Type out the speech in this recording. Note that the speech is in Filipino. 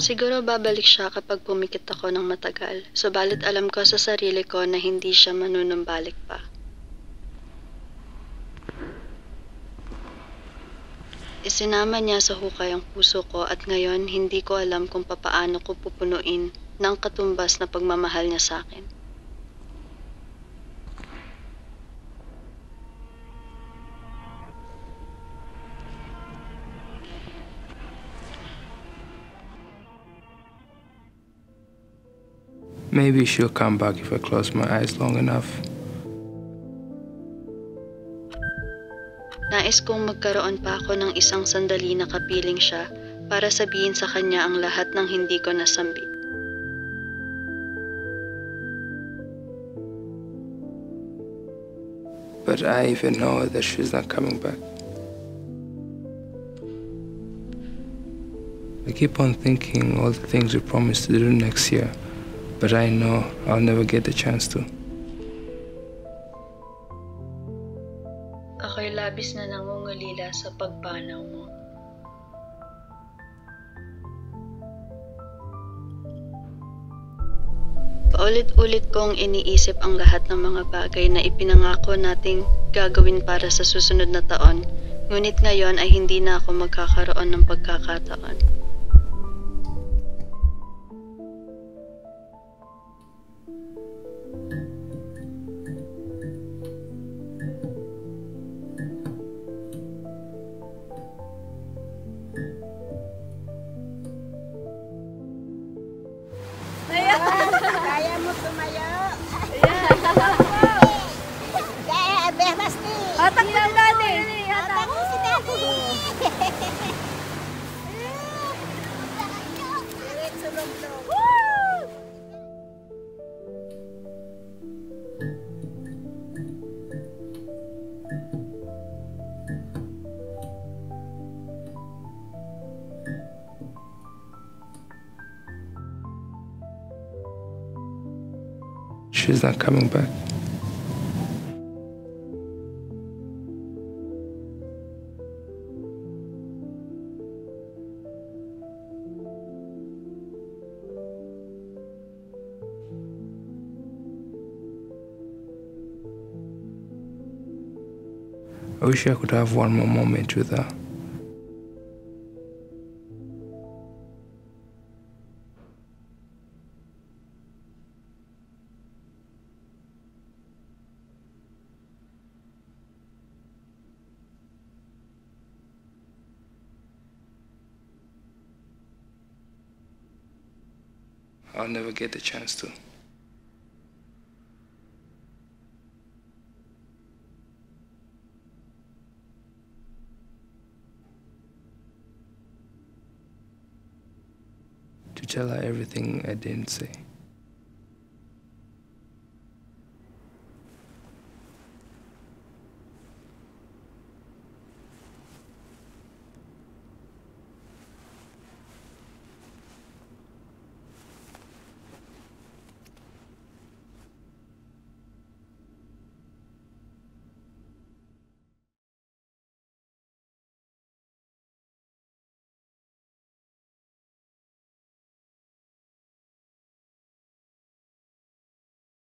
Siguro babalik siya kapag pumikit ako ng matagal, subalit alam ko sa sarili ko na hindi siya manunumbalik pa. Isinama niya sa hukay ang puso ko at ngayon hindi ko alam kung papaano ko pupunuin ng katumbas na pagmamahal niya sa akin. Maybe she'll come back if I close my eyes long enough. Nais kong magkaroon pa ako ng isang sandali na kapiling siya para sabihin sa kanya ang lahat ng hindi ko nasambit. But I even know that she's not coming back. I keep on thinking all the things we promised to do next year, but I know I'll never get the chance to. Ako'y labis na nangungulila sa pagpanaw mo. Paulit-ulit kong iniisip ang lahat ng mga bagay na ipinangako nating gagawin para sa susunod na taon, ngunit ngayon ay hindi na ako magkakaroon ng pagkakataon. Kaya mo tumayo. Kaya, basti. Hatak mo si Daddy. Hatak mo si Daddy. She's not coming back. I wish I could have one more moment with her. I'll never get the chance to. To tell her everything I didn't say.